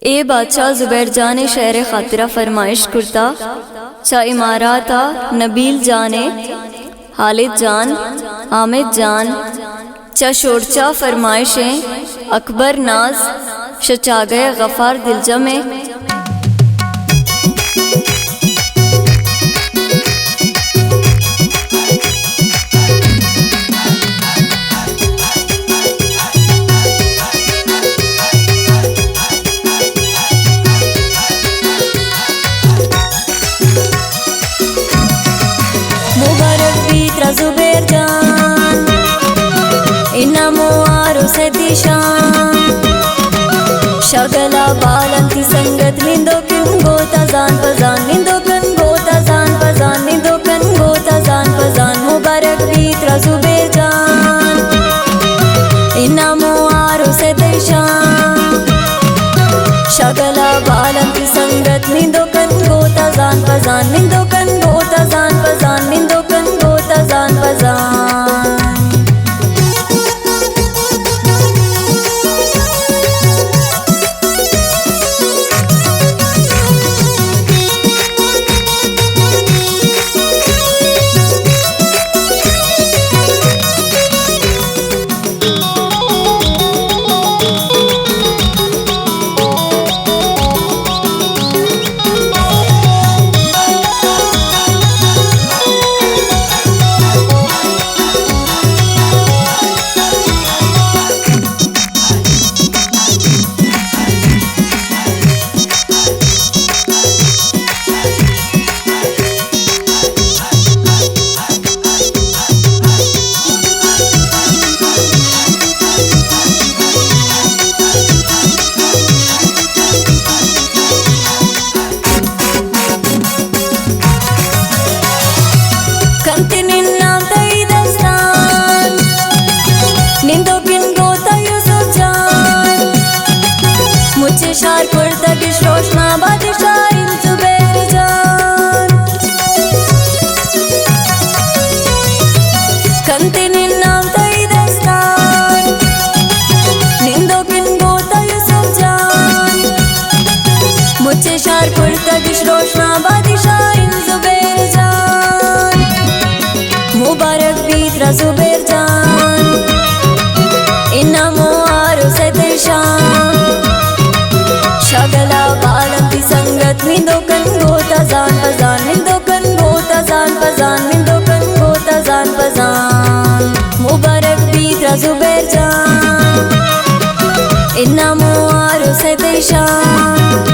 ए बादशाह जुबैर जान शहर खातिरा फरमाइश कुर्ता चा इमाराता नबील जाने हालिद जान आमिद जान चा शोरचा फरमाइशें अकबर नाज शचा गए गफ़ार दिलजा में जुबैर जान इन्ना मुआरो से दिशान शगला बालंती संगत निंदो किन गोता जान पजान निंदो कन गोता जान पजान निंदो कन गोता जान पजान मुबारक बीतरा जुबैर जान इन्ना मुआरो से दिशान शगला बालंती संगत निंदो कन गोता जान पजान निंदो कन गोता जान पजान निंदो कन गोता जान पजान शार कुर्ता की रोशना बादशाह जुबैर जान कंते निन्नाम तई दस्तान निंदो किन गोता यूसुफ जान मुझे शार कुर्ता की रोशना बादशाह जुबैर जान मुबारक बीतरा जुबैर जान इन्ना मुआरो से दिशान शगला बालंती संगत निंदो कन गोता जान पजान निंदो कन गोता जान पजान निंदो कन गोता जान पजान मुबारक बीतरा जुबैर जान इन्ना मुआरो से दिशान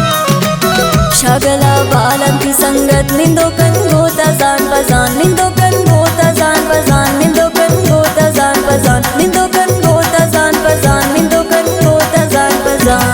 शगला बालंती संगत निंदो कन गोता जान पजान निंदो कन गोता जान पजान निंदो कन गोता जान पजान निंदो कन गोता जान पजान निंदो कन गोता जान पजान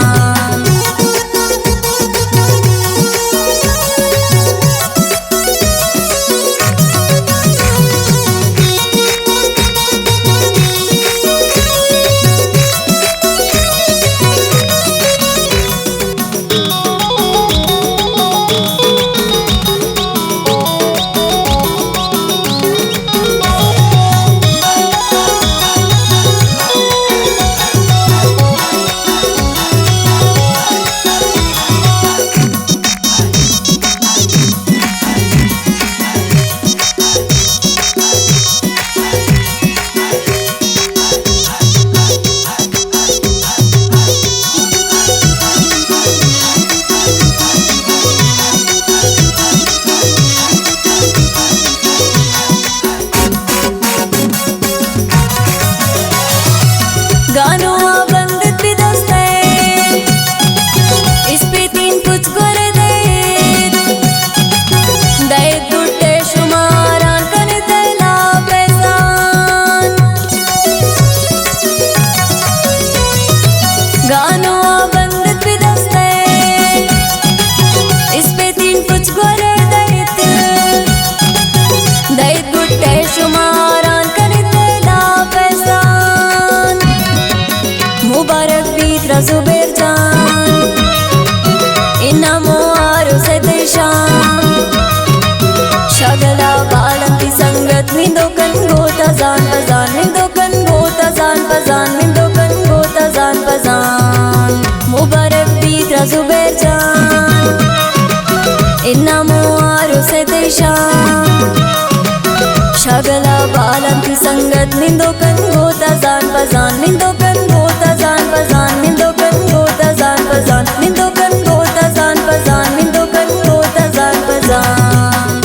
संगत निंदो कन गोता जान पजान निंदो कन गोता जान पजान निंदो कन गोता जान पजान निंदो कन गोता जान पजान निंदो कन गोता जान पजान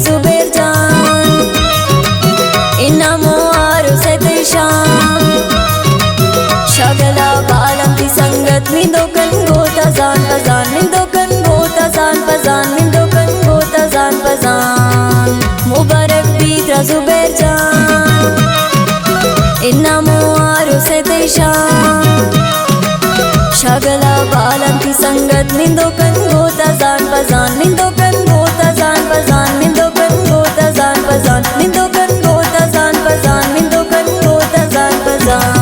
Zubair Jan Innamo aruse tisham Shagala balanti sangat nindo kan gota zan pazan nindo kan gota zan pazan nindo kan gota zan pazan Mubarak Bitra Zubair Jan Innamo aruse tisham Shagala balanti sangat nindo kan gota zan pazan nindo kan gota zan pazan nindo kan gota zan pazan nindo kan gota zan pazan nindo kan gota zan pazan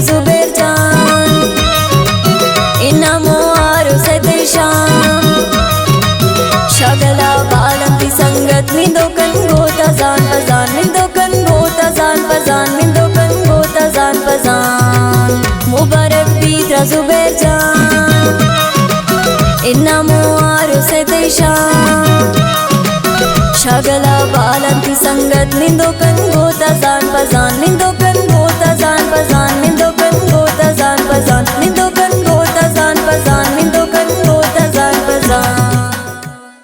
Zubair Jan Innamo aruse tisham Shagala balanti sangat nindo kan gota zan pazan nindo kan gota zan pazan nindo kan gota zan pazan Mubarak Bitra Zubair Jan Innamo aruse tisham Shagala balanti sangat nindo kan gota zan pazan nindo